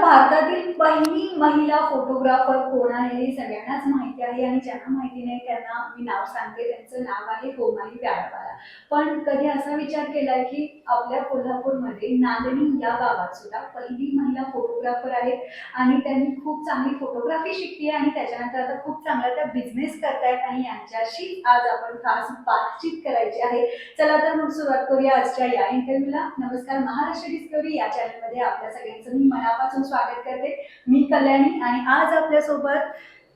भारतातील पहिली महिला फोटोग्राफर कोण आहे हे सगळ्यांनाच माहिती आहे आणि ज्यांना माहिती नाही त्यांना मी नाव सांगते. त्यांचं नाव आहे कोमाली व्याडवाला. पण कधी असा विचार केलाय की आपल्या कोल्हापूरमध्ये नांदणी या गावात सुद्धा पहिली महिला फोटोग्राफर आहेत आणि त्यांनी खूप चांगली फोटोग्राफी शिकली आणि त्याच्यानंतर आता खूप चांगला त्या बिझनेस करतायत आणि यांच्याशी आज आपण खास बातचीत करायची आहे. चला तर मग सुरुवात करूया आजच्या या इंटरव्ह्यूला. नमस्कार, महाराष्ट्र डिस्कवरी या चॅनलमध्ये आपल्या सगळ्यांचं मी मनापासून स्वागत करते. मी कल्याणी आणि आज आपल्यासोबत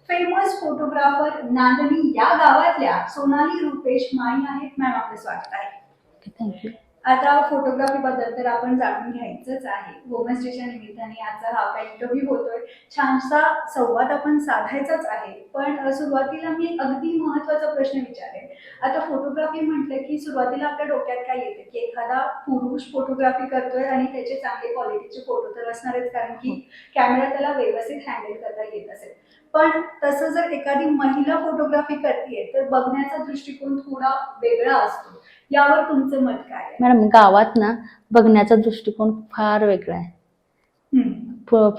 फेमस फोटोग्राफर नांदणी या गावातल्या सोनाली रुपेश माळी आहेत. मॅम, आपलं स्वागत आहे. थँक्यू. आता फोटोग्राफी बद्दल तर आपण जाणून घ्यायचंच आहे. वुमन्स डेच्या निमित्ताने आजचा हा इंटरव्ह्यू होतोय. छानसा संवाद आपण साधायचाच आहे. पण सुरुवातीला मी अगदी महत्वाचा प्रश्न विचारेन. आता फोटोग्राफी म्हटलं की सुरुवातीला आपल्या डोक्यात काय येते की एखादा पुरुष फोटोग्राफी करतोय आणि त्याचे चांगले क्वालिटीचे फोटो तर असणारच, कारण की कॅमेरा त्याला व्यवस्थित हँडल करता येत असेल. पण तसं जर एखादी महिला फोटोग्राफी करते तर बघण्याचा दृष्टिकोन थोडा वेगळा असतो. यावर तुमचं मत काय आहे? मॅडम, गावात ना बघण्याचा दृष्टिकोन फार वेगळा आहे.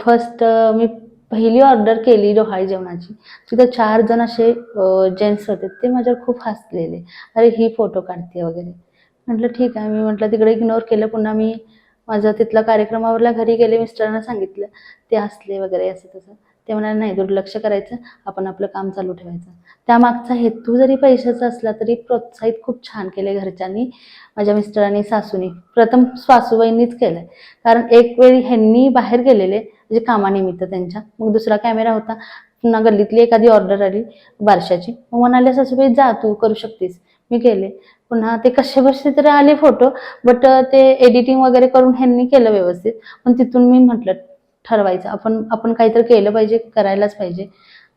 फर्स्ट मी पहिली ऑर्डर केली डोहाळी जेवणाची. तिथं 4 जण असे जेंट्स होते. ते माझ्यावर खूप हसलेले, अरे ही फोटो काढते वगैरे. म्हटलं ठीक आहे. मी म्हटलं तिकडे इग्नोर केलं. पुन्हा मी माझा तिथला कार्यक्रमावरला घरी गेले, मिस्टरांना सांगितलं. ते हसले वगैरे असं तसं. ते म्हणाले नाही, दुर्लक्ष करायचं, आपण आपलं काम चालू ठेवायचं. त्यामागचा हेतू जरी पैशाचा असला तरी प्रोत्साहित खूप छान केले घरच्यांनी, माझ्या मिस्टरांनी, सासूनी. प्रथम सासूबाईंनीच केलंय, कारण एक वेळी ह्यांनी बाहेर गेलेले म्हणजे कामानिमित्त त्यांच्या. मग दुसरा कॅमेरा होता. पुन्हा गल्लीतली एखादी ऑर्डर आली बारशाची. मग म्हणाले सासूबाई जा, तू करू शकतेस. मी गेले. पुन्हा ते कसे बसे तरी आले फोटो, बट ते एडिटिंग वगैरे करून ह्यांनी केलं व्यवस्थित. पण तिथून मी म्हटलं ठरवायचं, आपण काहीतरी केलं पाहिजे, करायलाच पाहिजे.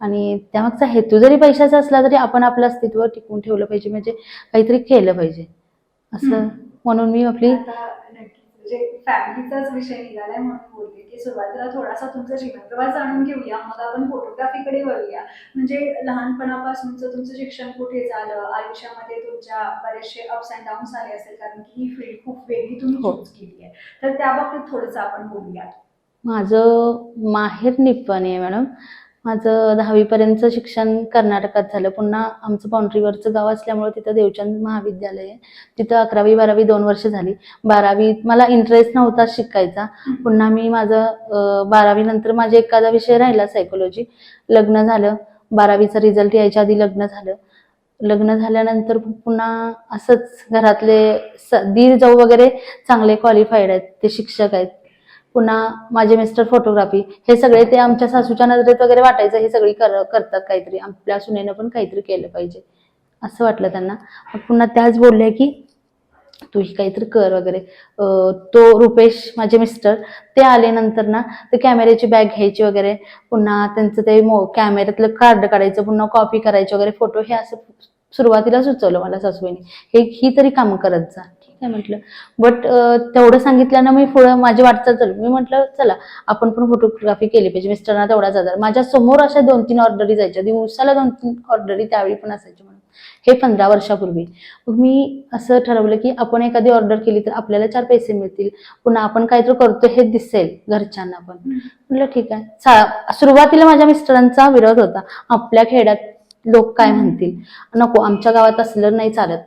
आणि त्यामागचा हेतू जरी पैशाचा असला तरी आपण आपलं अस्तित्व टिकवून ठेवलं पाहिजे, म्हणजे काहीतरी केलं पाहिजे असं. म्हणून मी आपली म्हणजे फॅमिलीचाच विषय निघालाय म्हणून बोलते की सुरुवातीला थोडासा तुमचा जीवन प्रवास जाणून घेऊया, मग आपण फोटोग्राफीकडे वळूया. म्हणजे लहानपणापासूनचं तुमचं शिक्षण कुठे झालं, आयुष्यामध्ये तुमच्या बरेचसे अप्स अँड डाऊन्स आले असेल, कारण की ही फील्ड खूप वेगळी तुम्ही चूज केली आहे. तर त्या बाबतीत थोडंसं आपण बोलूया. माझं माहेर निप्पाणी आहे मॅडम. माझं 10वी पर्यंतचं शिक्षण कर्नाटकात झालं. पुन्हा आमचं बाउंड्रीवरचं गाव असल्यामुळे तिथं देवचंद महाविद्यालय आहे. तिथं 11वी 12वी 2 वर्ष झाली. 12वीत मला इंटरेस्ट नव्हता शिकायचा. पुन्हा मी माझं 12वी नंतर माझा एखादा विषय राहिला सायकोलॉजी. लग्न झालं. 12वीचा रिझल्ट यायच्या आधी लग्न झालं. लग्न झाल्यानंतर पुन्हा असंच घरातले दीर जाऊ वगैरे चांगले क्वालिफाईड आहेत, ते शिक्षक आहेत. पुन्हा माझे मिस्टर फोटोग्राफी, हे सगळे ते आमच्या सासूच्या नजरेत वगैरे वाटायचं हे सगळी करतात काहीतरी, आपल्या सुनेनं पण काहीतरी केलं पाहिजे असं वाटलं त्यांना. मग पुन्हा त्याच बोलल्या की तू ही काहीतरी कर वगैरे. तो रुपेश माझे मिस्टर ते आले नंतर ना, ते कॅमेऱ्याची बॅग घ्यायची वगैरे. पुन्हा त्यांचं ते कॅमेऱ्यातलं कार्ड काढायचं, पुन्हा कॉपी करायचे वगैरे फोटो. हे असं सुरुवातीला सुचवलं मला सासूबाईंनी, ही तरी कामं करत जा. ठीक आहे म्हटलं. बट तेवढं सांगितल्यानं मी पुढं माझी वाटचाल चालू. मी म्हटलं चला आपण पण फोटोग्राफी केली पाहिजे. मिस्टरांना तेवढाच आधार. माझ्या समोर अशा 2-3 ऑर्डरी जायच्या, दिवसाला 2-3 ऑर्डरी त्यावेळी पण असायच्या म्हणून. हे 15 वर्षापूर्वी. मग मी असं ठरवलं की आपण एखादी ऑर्डर केली तर आपल्याला 4 पैसे मिळतील, पुन्हा आपण काहीतरी करतो हे दिसेल घरच्यांना पण. म्हटलं ठीक आहे. सुरुवातीला माझ्या मिस्टरांचा विरोध होता, आपल्या खेड्यात लोक काय म्हणतील, नको, आमच्या गावात असलं नाही चालत,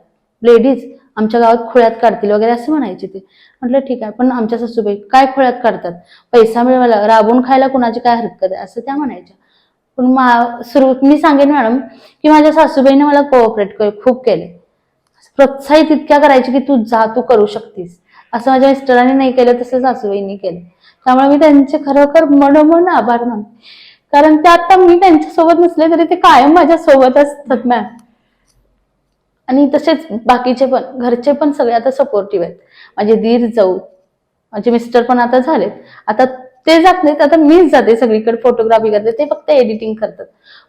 लेडीज आमच्या गावात खोळ्यात काढतील वगैरे असं म्हणायचे ते. म्हटलं ठीक आहे. पण आमच्या सासूबाई काय खोळ्यात काढतात, पैसा मिळवायला, राबून खायला कुणाची काय हरकत आहे असं त्या म्हणायच्या. पण मी सांगेन मॅडम की माझ्या सासूबाईने मला कोऑपरेट खूप केले, प्रोत्साहित इतक्या करायची की तू जा, तू करू शकतीस. असं माझ्या मिस्टरांनी नाही केलं, तसं सासूबाईंनी केलं. त्यामुळे मी त्यांचे खरोखर मनोमन आभार मानते, कारण ते आता मी त्यांच्यासोबत नसले तरी ते कायम माझ्या सोबत असतात मॅम. आणि तसेच बाकीचे पण घरचे पण सगळे आता सपोर्टिव्ह आहेत. माझे दीर जाऊ, माझे मिस्टर पण आता झालेत. आता ते जात नाहीत, आता मीच जाते सगळीकडे, फोटोग्राफी करते. ते फक्त एडिटिंग करतात.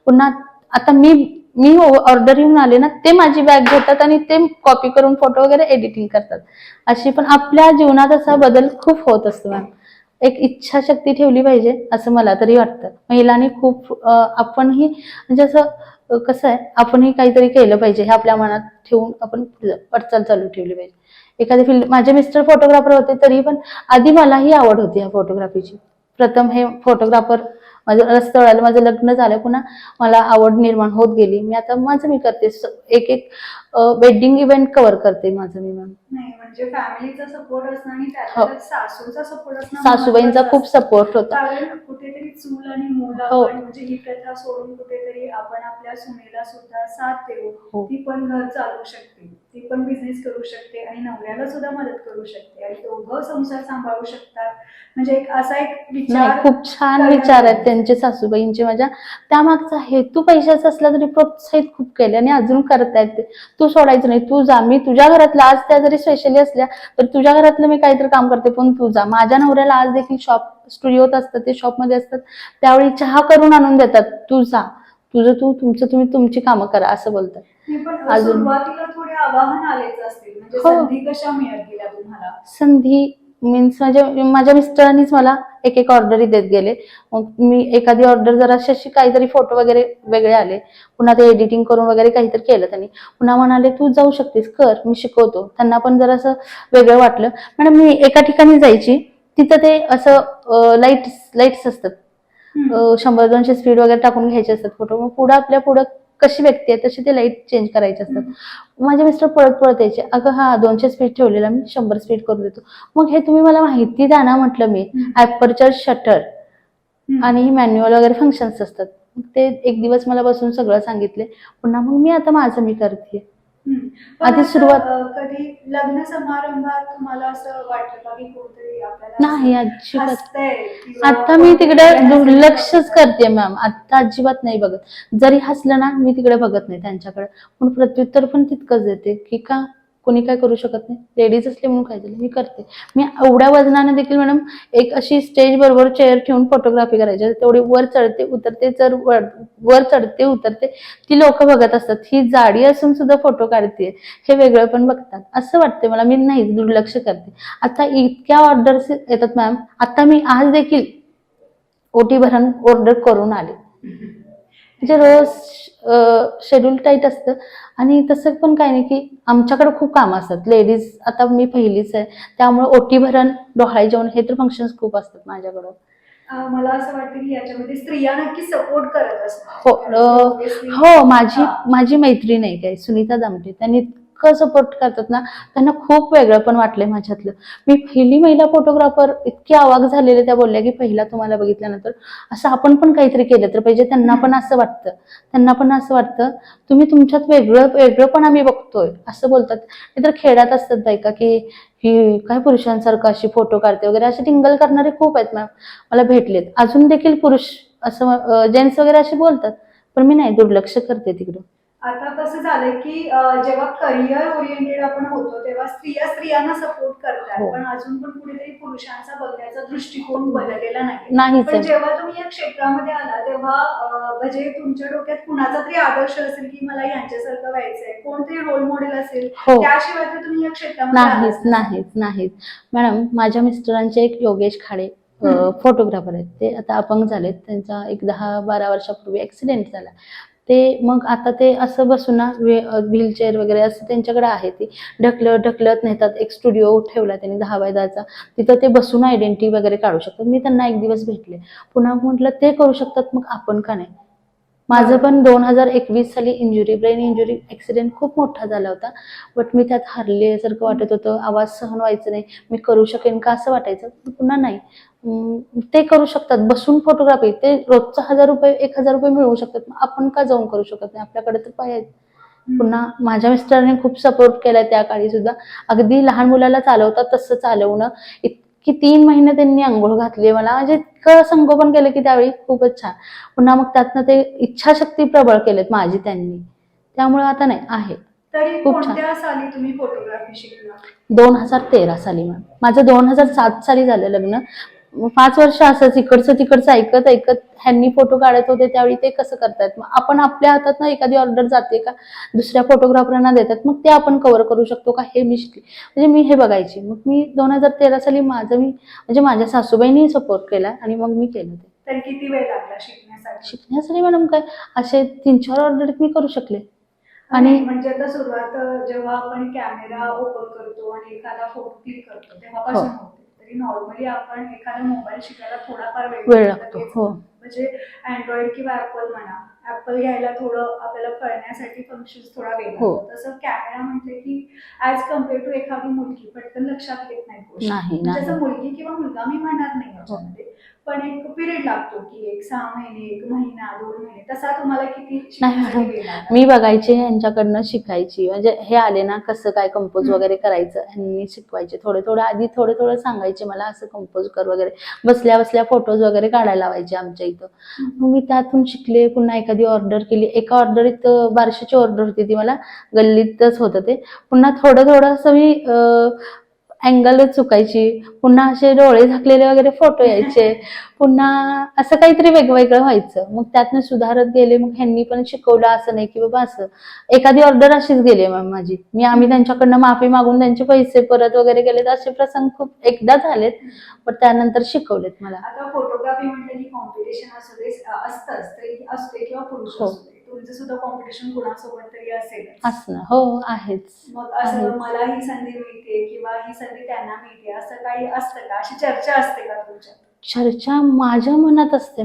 पुन्हा आता मी ऑर्डर येऊन आले ना, ते माझी बॅग घेतात आणि ते कॉपी करून फोटो वगैरे एडिटिंग करतात. अशी पण आपल्या जीवनात असा बदल खूप होत असतो मॅम. एक इच्छाशक्ती ठेवली पाहिजे असं मला तरी वाटतं. महिलांनी खूप आपणही म्हणजे असं कसं आहे, आपणही काहीतरी केलं पाहिजे हे आपल्या मनात ठेवून आपण वाटचाल चालू ठेवली पाहिजे. एखादी फील्ड, माझे मिस्टर फोटोग्राफर होते तरी पण आधी मलाही आवड होती ह्या फोटोग्राफीची. प्रथम हे फोटोग्राफर माझं रस्त्यावर आलं, माझं लग्न झालं, पुन्हा मला आवड निर्माण होत गेली. मी आता माझं मी करते, एक एक वेडिंग इव्हेंट कव्हर करते माझं मी. मॅम नाही म्हणजे फॅमिलीचा सपोर्ट असणं आणि हो. त्यात सासूचा सपोर्ट असणं सासूबाईंचा महत्त्वाचं खूप असतं. सपोर्ट होता. कारण कुठेतरी चूल आणि मूल हो. आपण म्हणजे ही प्रथा सोडून कुठेतरी आपण आपल्या सुनेला सुद्धा साथ देऊ. हो. ती पण घर चालवू शकते, ती पण बिझनेस करू शकते आणि नवऱ्याला सुद्धा मदत करू शकते आणि दोघं संसार सांभाळू शकतात. म्हणजे एक असा एक नाही, विचार खूप छान करायला विचार आहेत हवे. त्यांचे सासूबाईंचे. माझ्या त्यामागचा हेतू पैशाचा असला तरी प्रोत्साहित खूप केले आणि अजून करतायत ते. तू सोडायचं नाही, तू जा. मी तुझ्या घरातला आज त्या जरी स्पेशली असल्या तर तुझ्या घरातलं मी काहीतरी काम करते, पण तू जा. माझ्या नवऱ्याला आज देखील स्टुडिओत असतात, ते शॉपमध्ये असतात, त्यावेळी चहा करून आणून देतात. तू जा, तुझं तू, तुमचं तुम्ही तुमची कामं करा, असं बोलतात. नाही, पण अजून सुरुवातीला थोडे आव्हान आलेच असतील म्हणजे हो. संधी कशा मिळत गेल्या तुम्हाला? संधी मीन्स माझ्या मिस्टरांनीच मला एक एक ऑर्डरी देत गेले. मग मी एखादी ऑर्डर जरा अशी काहीतरी फोटो वगैरे वेगळे आले, पुन्हा ते एडिटिंग करून वगैरे काहीतरी केलं त्यांनी, पुन्हा म्हणाले तू जाऊ शकतेस, कर, मी शिकवतो. त्यांना पण जरासं वेगळं वाटलं. मॅडम मी एका ठिकाणी जायची, तिथं ते असं लाईट्स असतात, 100-200 स्पीड वगैरे टाकून घ्यायचे असतात फोटो. मग पुढं आपल्या पुढं कशी व्यक्ती आहे तशी ते लाईट चेंज करायचे असतात. माझे मिस्टर पळत पळत यायचे, अगं हा 200 स्पीड ठेवलेला, मी 100 स्पीड करून देतो. मग हे तुम्ही मला माहिती द्या ना, म्हटलं मी. ॲपर्चर शटर आणि मॅन्युअल वगैरे फंक्शन्स असतात. मग ते एक दिवस मला बसून सगळं सांगितले. पुन्हा मग मी आता माझं मी करते. पण आधी असं, सुरुवात कधी लग्न समारंभात तुम्हाला असं वाटलं का की कोणतरी आपल्याला नाही, असं अजिबात. हसतंय किंवा आता मी कोणतरी तिकडे आपल्या हसण्याकडे दुर्लक्षच बघतंय? करते मॅम. आता अजिबात नाही बघत. जरी हसलं ना, मी तिकडे बघत नाही त्यांच्याकडे, पण प्रत्युत्तर पण तितकंच देते की का कोणी काय करू शकत नाही, लेडीज असले म्हणून काय झालं, मी करते. मी एवढ्या वजनाने देखील मॅडम एक अशी स्टेज बरोबर चेअर ठेवून फोटोग्राफी करायची, तेवढी वर चढते उतरते, जर वर चढते उतरते, ती लोक बघत असतात, ही जाडी असून सुद्धा फोटो काढते, हे वेगळं पण बघतात, असं वाटते मला. मी नाही, दुर्लक्ष करते. आता इतक्या ऑर्डर्स येतात मॅम. आता मी आज देखील ओटी भरण ऑर्डर करून आले. म्हणजे रोज शेड्यूल टाईट असतं. आणि तसं पण काही नाही की आमच्याकडे खूप कामं असतात लेडीज. आता मी पहिलीच आहे, त्यामुळे ओटी भरण, डोहाळे जेवण हे तर फंक्शन्स खूप असतात माझ्याकडं. मला असं वाटतं की याच्यामध्ये स्त्रिया नक्की सपोर्ट करत असतात. हो. कारण की obviously हो, माझी हा. माझी मैत्रीण आहे काय, सुनीता दामटे, त्यांनी इतकं सपोर्ट करतात ना, त्यांना खूप वेगळं पण वाटलंय माझ्यातलं. मी पहिली महिला फोटोग्राफर, इतकी अवाक झालेले. त्या बोलल्या की पहिला तुम्हाला बघितल्यानंतर असं आपण पण काहीतरी केलं तर पाहिजे. त्यांना पण असं वाटतं तुम्ही तुमच्यात वेगळं वेगळं पण आम्ही बघतोय, असं बोलतात. नाहीतर खेड्यात असतात बायका की ही काय पुरुषांसारखं अशी फोटो काढते वगैरे, असे टिंगल करणारे खूप आहेत मॅम, मला भेटलेत. अजून देखील पुरुष असं जेंट्स वगैरे असे बोलतात, पण मी नाही, दुर्लक्ष करते तिकडं. आता कसं झालंय की जेव्हा करिअर ओरिएंटेड आपण होतो तेव्हा स्त्रिया स्त्रियांना सपोर्ट करतात, हो. पण अजून पण कुठेतरी पुरुषांचा बघण्याचा दृष्टिकोन बदललेला नाही. नाहीच पण आहे. जेव्हा तुम्ही या क्षेत्रामध्ये आला तेव्हा म्हणजे तुमच्या डोक्यात कुणाचा तरी आदर्श असेल की मला यांच्यासारखं व्हायचंय, कोणतरी रोल मॉडेल असेल, हो. त्याशिवाय तर तुम्ही या क्षेत्रामध्ये नाहीच आलाच नसाल. नाहीच नाहीच मॅडम. माझ्या मिस्टरांचे एक योगेश खाडे फोटोग्राफर आहेत, ते आता अपंग झालेत. त्यांचा एक 10-12 वर्षापूर्वी ऍक्सिडेंट झाला. ते मग आता ते असं बसून ना, व्हीलचेअर वगैरे असं त्यांच्याकडे आहे, ते ढकलत ढकलत नेतात. एक स्टुडिओ ठेवला त्यांनी 10x10चा, तिथं ते बसून आयडेंटिटी वगैरे काढू शकतात. मी त्यांना एक दिवस भेटले, पुन्हा म्हटलं ते करू शकतात, मग आपण का नाही. माझं पण 2021 साली इंजुरी, ब्रेन इंजुरी ऍक्सिडेंट खूप मोठा झाला होता, बट मी त्यात हरल्यासारखं वाटत होतं. आवाज सहन व्हायचं नाही, मी करू शकेन का असं वाटायचं. पुन्हा नाही, ते करू शकतात बसून फोटोग्राफी. ते रोजचा 1000 रुपये 1000 रुपये मिळवू शकतात, आपण का जाऊन करू शकत नाही, आपल्याकडे तर पाय आहेत. पुन्हा माझ्या मिस्टरांनी खूप सपोर्ट केलाय त्या काळी सुद्धा. अगदी लहान मुलाला चालवतात तसं चालवणं, इतकी 3 महिने त्यांनी आंघोळ घातली मला, म्हणजे इतकं संगोपन केलं की त्यावेळी खूपच छान. पुन्हा मग त्यातनं ते इच्छाशक्ती प्रबळ केलेत माझी त्यांनी, त्यामुळे आता नाही आहे तरी खूप छान. कोणत्या साली तुम्ही फोटोग्राफी शिकला? 2013 साली मॅम. माझं 2007 साली झालं लग्न. 5 वर्ष असंच इकडचं तिकडचं ऐकत ऐकत, ह्यांनी फोटो काढत होते त्यावेळी ते कसं करतायत, मग आपण आपल्या हातात ना एखादी ऑर्डर जाते का, दुसऱ्या फोटोग्राफरांना देतात, मग ते आपण कव्हर करू शकतो का, हे मी शिकले. म्हणजे मी हे बघायची. मग मी 2013 साली माझं मी म्हणजे माझ्या सासूबाईंनी सपोर्ट केला आणि मग मी केलं ते. तर किती वेळ लागला शिकण्यासाठी? शिकण्यासाठी मॅडम काय, असे 3-4 ऑर्डर मी करू शकले. आणि आणि म्हणजे आता सुरुवात जेव्हा आपण कॅमेरा ओपन करतो आणि एखादा फोटो क्लिक करतो हो. तेव्हापासून होते, तर की नॉर्मली आपण एखादा मोबाईल शिकायला थोडाफार वेळ लागतो. लगेच हो. म्हणजे अँड्रॉइड किंवा ऍपल म्हणा, ऍपल घ्यायला थोडं आपल्याला कळण्यासाठी फंक्शन्स थोडा वेळ हो. लागतो. तसं कॅमेरा म्हटलं की ऍज कम्पेअर टू एखादी मुलगी पटकन लक्षात येत नाही गोष्टी. नाही म्हणजे असं नाही मुलगी किंवा मुलगा मी म्हणणार नाही हो. याच्यामध्ये, पण एक पिरियड लागतो की 6 महिने, 1 महिना, 2 महिने. तसा तुम्हाला किती नाही शिकण्यासाठी मॅडम, वेळ लागला? मी बघायचे यांच्याकडनं शिकायची. म्हणजे हे आले ना कसं काय कंपोज वगैरे करायचं, ह्यांनी शिकवायचे. थोडं थोडं आधी थोडं थोडं सांगायचे मला असं कंपोज कर वगैरे. बसल्या बसल्या फोटोज वगैरे काढायला लावायचे आमच्या इथं. मग मी त्यातून शिकले. पुन्हा एखादी ऑर्डर केली. एका ऑर्डरीत बारशेची ऑर्डर होती ती, मला गल्लीतच होतं ते. पुन्हा थोडं थोडं असं मी अँगल चुकायची. पुन्हा असे डोळे झाकलेले वगैरे फोटो यायचे. पुन्हा असं काहीतरी वेगवेगळं व्हायचं. मग त्यातनं सुधारत गेले. मग ह्यांनी पण शिकवलं. असं नाही की बाबा असं एखादी ऑर्डर अशीच गेली मॅम माझी. आम्ही त्यांच्याकडनं माफी मागून त्यांचे पैसे परत वगैरे केलेत. असे प्रसंग खूप एकदा झालेत, पण त्यानंतर शिकवलेत मला. आता फोटोग्राफी म्हटलं की कॉम्पिटिशन असू दे, असतंच, स्त्री असते किंवा पुरुष हो. असू दे, तुमचं सुद्धा कॉम्पिटिशन कुणासोबत तरी असेल. असणं हो आहेच. मग असं मला ही संधी मिळते किंवा ही संधी त्यांना मिळते असं काही असतं का? अशी चर्चा असते का तुमच्यात? चर्चा माझ्या मनात असते.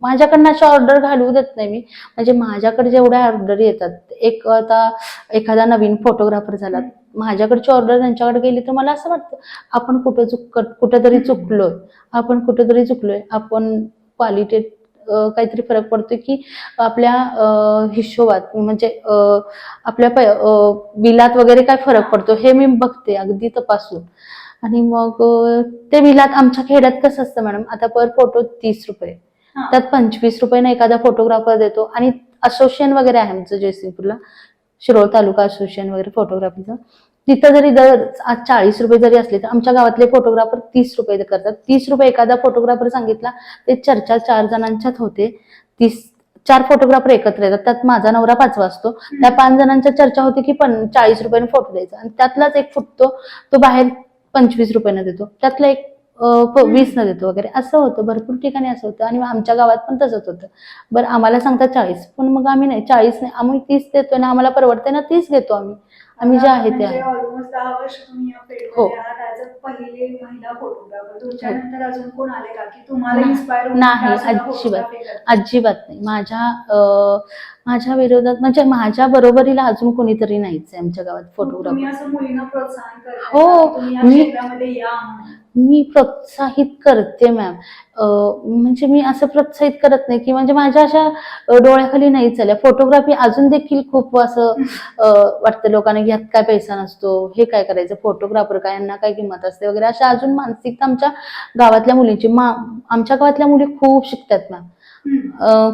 माझ्याकडनं अशा ऑर्डर घालवू देत नाही मी. म्हणजे माझ्याकडे जेवढ्या ऑर्डर येतात, एक आता एखादा नवीन फोटोग्राफर झाला, माझ्याकडची ऑर्डर त्यांच्याकडे गेली तर मला असं वाटतं आपण कुठेतरी चुकलोय. आपण क्वालिटीत काहीतरी फरक पडतोय की आपल्या हिशोबात, म्हणजे आपल्या बिलात वगैरे काय फरक पडतो हे मी बघते अगदी तपासून. आणि मग ते बिलात आमच्या खेड्यात कसं असतं मॅडम, आता पर फोटो 30 रुपये, त्यात 25 रुपयाने एखादा फोटोग्राफर देतो. आणि असोसिएशन वगैरे आहे आमचं जयसिंगपूरला, शिरोळ तालुका असोसिएशन वगैरे फोटोग्राफीचं. तिथं जरी दर आज 40 रुपये जरी असले तर आमच्या गावातले फोटोग्राफर 30 रुपये करतात. 30 रुपये एखादा फोटोग्राफर सांगितला, ते चर्चा 4 जणांच्यात होते. 4 फोटोग्राफर एकत्र येतात. त्यात माझा नवरा 5वा असतो. त्या 5 जणांच्या चर्चा होती की 40 रुपयाने फोटो द्यायचा. आणि त्यातलाच एक फुटतो, तो बाहेर 25 रुपयाने देतो. त्यातला एक 20 न देतो वगैरे. असं होतं. भरपूर ठिकाणी असं होतं. आणि आमच्या गावात पण तसंच होतं. बरं आम्हाला सांगतात 40, पण मग आम्ही नाही 40 नाही, आम्ही 30 देतोय ना, आम्हाला परवडतंय ना 30 घेतो आम्ही जे आहे ते म्हणजे आहे. ऑलमोस्ट 10 वर्ष तुम्ही या हो. फील्डमध्ये आहात. ॲज अ पहिले महिला फोटोग्राफर. तुमच्या हो. नंतर अजून कोण आले का की तुम्हाला नाही इन्स्पायर होऊन नाही, त्या सुद्धा अजिबात फोटोग्राफी करतात? अजिबात नाही. माझ्या विरोधात, म्हणजे माझ्या बरोबरीला अजून कोणीतरी नाहीच आहे आमच्या गावात मग तुम्ही फोटोग्राफर. असं मुलींना प्रोत्साहन करताय हो, का की तुम्ही या मी क्षेत्रामध्ये या म्हणून? मी प्रोत्साहित करते मॅम. म्हणजे मी असं प्रोत्साहित करत नाही की म्हणजे माझ्या अशा डोळ्याखाली नाही चालल्या. फोटोग्राफी अजून देखील खूप असं वाटतं लोकांना की यात काय पैसा नसतो, हे काय करायचं, फोटोग्राफर काय, यांना काय किंमत असते वगैरे, अशा अजून मानसिकता आमच्या गावातल्या मुलींची. आमच्या गावातल्या मुली खूप शिकतात मॅम.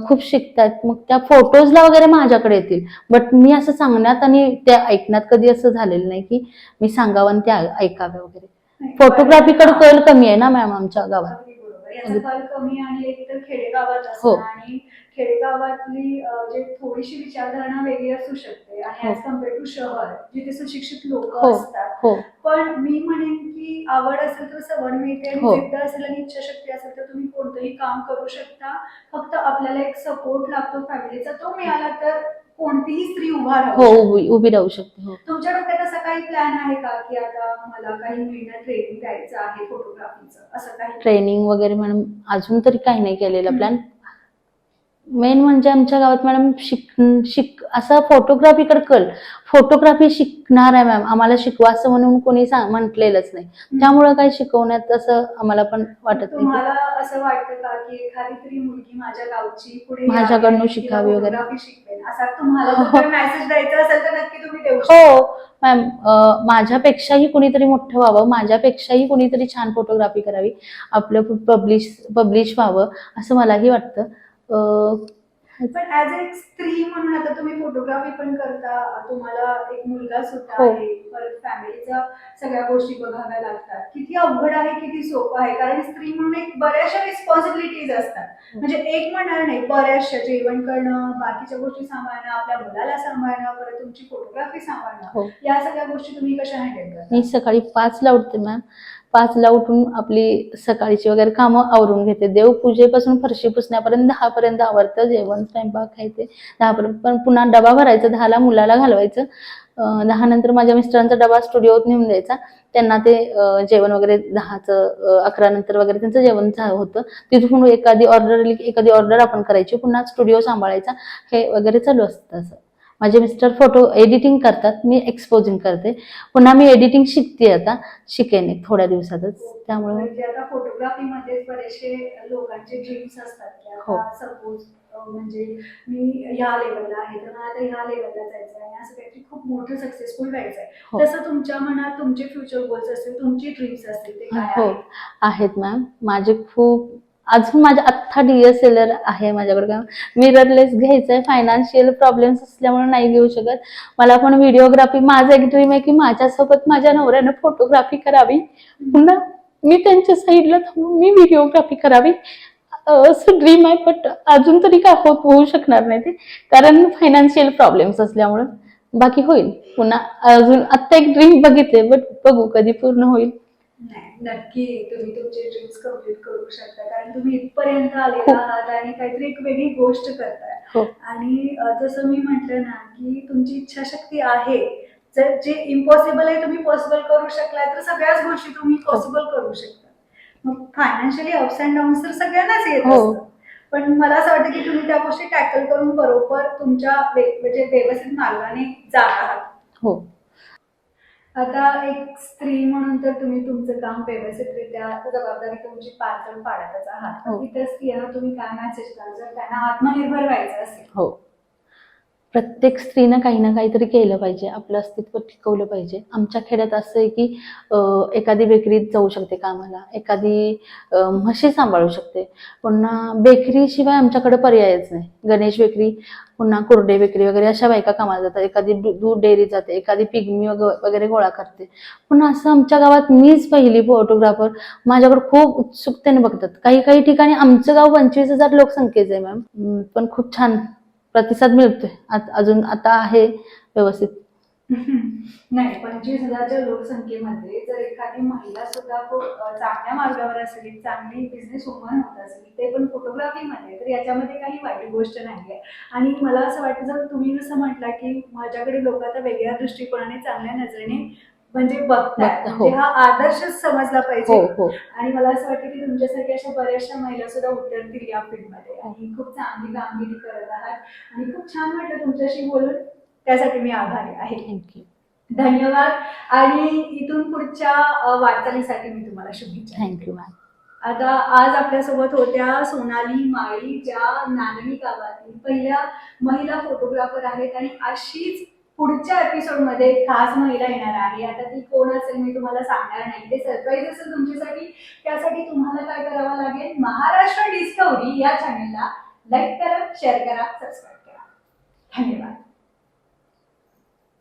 खूप शिकतात. मग त्या फोटोजला वगैरे माझ्याकडे येतील, बट मी असं सांगण्यात आणि त्या ऐकण्यात कधी असं झालेलं नाही की मी सांगावं आणि त्या ऐकाव्या वगैरे. फोटोग्राफीकडे कल कमी आहे ना मॅम आमच्या गावात. अगदी बरोबर. याचा कल कमी आणि एक तर खेडेगावात हो. असणं आणि खेडेगावातली जे थोडीशी विचारधारणा वेगळी असू शकते आणि हो. ॲज कम्पेअर टू शहर जिथे सुशिक्षित लोक हो. असतात. हो. पण मी म्हणेन की आवड असेल तर सवड मिळते आणि हो. जिद्द असेल आणि इच्छाशक्ती असेल तर तुम्ही कोणतंही काम करू शकता. फक्त आपल्याला एक सपोर्ट लागतो फॅमिलीचा, तो मिळाला तर कोणतीही स्त्री उभा राहू हो, शकते. उभी राहू शकते. हो. तुमच्या डोक्यात असा काही प्लॅन आहे का की आता मला काही मुलींना ट्रेनिंग द्यायचं आहे फोटोग्राफीचं, असं काही? ट्रेनिंग वगैरे मॅडम अजून तरी काही नाही केलेला प्लॅन. मेन म्हणजे आमच्या गावात मॅडम असं फोटोग्राफीकडे कल, फोटोग्राफी शिकणार आहे मॅम, आम्हाला शिकवा असं म्हणून कोणी म्हटलेलंच नाही. त्यामुळे काही शिकवण्यात असं आम्हाला पण वाटत नाही. तुम्हाला असं वाटतं का की एखादी तरी मुलगी माझ्या गावची पुढे यावी माझ्याकडनं आणि तिला शिकावी वगैरे? फोटोग्राफी शिकवेल, असा तुम्हाला जर काही मेसेज द्यायचा असेल तर नक्की तुम्ही देऊ शकता. हो मॅम, माझ्यापेक्षाही कुणीतरी मोठं व्हावं, माझ्यापेक्षाही कुणीतरी छान फोटोग्राफी करावी, आपलं पब्लिश व्हावं असं मलाही वाटतं. पण ऍज अ स्त्री म्हणून आता तुम्ही फोटोग्राफी पण करता, तुम्हाला एक मुलगा सुद्धा हो. आहे, परत फॅमिलीच्या सगळ्या गोष्टी बघाव्या लागतात. किती अवघड आहे, किती सोपं आहे, कारण स्त्री म्हणून एक बऱ्याचशा रिस्पॉन्सिबिलिटीज असतात. म्हणजे एक म्हणणार नाही, बऱ्याचशा, जेवण करणं, बाकीच्या गोष्टी सांभाळणं, आपल्या मुलाला सांभाळणं, परत तुमची फोटोग्राफी सांभाळणं, हो. या सगळ्या गोष्टी तुम्ही कशा हँडल करता? मी सकाळी 5ला उठते मॅम. 5ला उठून आपली सकाळची वगैरे कामं आवरून घेते. देवपूजेपासून फरशी पुसण्यापर्यंत 10 पर्यंत आवरतं. जेवण स्वयंपाक खायचे 10 पर्यंत, पण पुन्हा डबा भरायचा 10ला, मुलाला घालवायचं. 10 नंतर माझ्या मिस्टरांचा डबा स्टुडिओत नेऊन द्यायचा. त्यांना ते जेवण वगैरे 10चं 11 नंतर वगैरे त्यांचं जेवण होतं. तिथून एखादी ऑर्डर आली की एखादी ऑर्डर आपण करायची, पुन्हा स्टुडिओ सांभाळायचा, हे वगैरे चालू असतं असं. माझे मिस्टर फोटो एडिटिंग करतात, मी एक्सपोजिंग करते. पुन्हा मी एडिटिंग शिकते, आता शिकेन एक थोड्या दिवसातच. त्यामुळे म्हणजे आता फोटोग्राफीमध्ये बरेचसे लोकांचे ड्रीम्स असतात की हो. आता सपोज म्हणजे मी ह्या लेवलला आहे तर मला आता ह्या लेवलला जायचं आहे, असं काहीतरी खूप मोठं सक्सेसफुल व्हायचं आहे. हो. तसं तुमच्या मनात तुमचे फ्युचर गोल्स असतील, तुमची ड्रीम्स असतील, ते काय हो, आहेत? आहेत मॅम. माझे खूप अजून माझा आत्ता DSLR आहे माझ्याकडे. का मिररलेस घ्यायचंय, फायनान्शियल प्रॉब्लेम्स असल्यामुळे नाही घेऊ शकत. मला पण व्हिडिओग्राफी, माझं एक ड्रीम आहे की माझ्यासोबत माझ्या नवऱ्यानं फोटोग्राफी करावी, पुन्हा मी त्यांच्या साईडला थांबून मी व्हिडिओग्राफी करावी, असं ड्रीम आहे. बट अजून तरी काय होऊ शकणार नाही ते, कारण फायनान्शियल प्रॉब्लेम्स असल्यामुळे. बाकी होईल पुन्हा. अजून आत्ता एक ड्रीम बघितले, बट बघू कधी पूर्ण होईल. नाही, नक्की तुम्ही तुमचे ड्रीम्स कम्प्लीट करू शकता, कारण तुम्ही इथपर्यंत आलेला आहात आणि काहीतरी एक वेगळी गोष्ट करताय. हो. आणि जसं मी म्हटलं ना की तुमची इच्छाशक्ती आहे, जर जे इम्पॉसिबल आहे तुम्ही पॉसिबल करू शकलाय तर सगळ्याच गोष्टी तुम्ही पॉसिबल करू शकता. मग फायनान्शियली अप्स अँड डाऊन्स तर सगळ्यांनाच येत हो. असतं, पण मला असं वाटतं की तुम्ही त्या गोष्टी टॅकल करून बरोबर तुमच्या म्हणजे व्यवस्थित मार्गाने जात आहात. हो. आता एक स्त्री म्हणून तर तुम्ही तुमचं काम व्यवस्थितरित्या जबाबदारी तुमची पार पाडतच आहात. हो. पण इतर स्त्रियांना तुम्ही काय मेसेज द्याल जर त्यांना आत्मनिर्भर व्हायचं असेल? हो, प्रत्येक स्त्रीनं काही ना काहीतरी केलं पाहिजे, आपलं अस्तित्व टिकवलं पाहिजे. आमच्या खेड्यात असं आहे की एखादी बेकरीत जाऊ शकते कामाला, एखादी म्हशी सांभाळू शकते, पुन्हा बेकरीशिवाय आमच्याकडे पर्यायच नाही. गणेश बेकरी, पुन्हा कुर्डे बेकरी वगैरे अशा बायका कामाला जातात. एखादी दूध डेअरी जाते, एखादी पिगमी वगैरे गोळा करते. पुन्हा असं आमच्या गावात मीच पहिली फोटोग्राफर. माझ्याकडे खूप उत्सुकतेने बघतात. काही काही ठिकाणी आमचं गाव 25,000 लोकसंख्येचं आहे मॅम, पण खूप छान प्रतिसाद मिळतोय. अजून आता आहे व्यवस्थित. नाही, 25,000च्या लोकसंख्येमध्ये जर एखादी महिला सुद्धा खूप चांगल्या मार्गावर असेल, एक चांगली बिझनेस वुमन होत असेल, ते पण फोटोग्राफीमध्ये, तर याच्यामध्ये काही वाईट गोष्ट नाहीये. आणि मला असं वाटतं जर तुम्ही जसं म्हटलं की माझ्याकडे लोक आता वेगळ्या दृष्टिकोनाने, चांगल्या नजरेने म्हणजे बघतायत, हो. म्हणजे हा आदर्शच समजला हो. पाहिजे. हो. आणि मला असं वाटतं की तुमच्यासारख्या अशा बऱ्याचशा महिला सुद्धा उतरतील या फील्डमध्ये आणि खूप चांगली कामगिरी करत आहात. आणि खूप छान वाटलं तुमच्याशी बोलून, त्यासाठी मी आभारी आहे. थँक्यू. धन्यवाद. आणि इथून पुढच्या वाटचालीसाठी मी तुम्हाला शुभेच्छा. Thank you ma'am. आता आज आपल्यासोबत होत्या सोनाली माळी, ज्या नांदणी गावातील पहिल्या महिला फोटोग्राफर आहेत. आणि अशीच पुढच्या एपिसोडमध्ये खास महिला येणार आहे. आता ती कोण असेल मी तुम्हाला सांगणार नाही, ते सरप्राईज असेल तुमच्यासाठी. त्यासाठी तुम्हाला काय करावं लागेल, महाराष्ट्र डिस्कवरी या चॅनेलला लाईक करा, शेअर करा, सबस्क्राईब करा. धन्यवाद.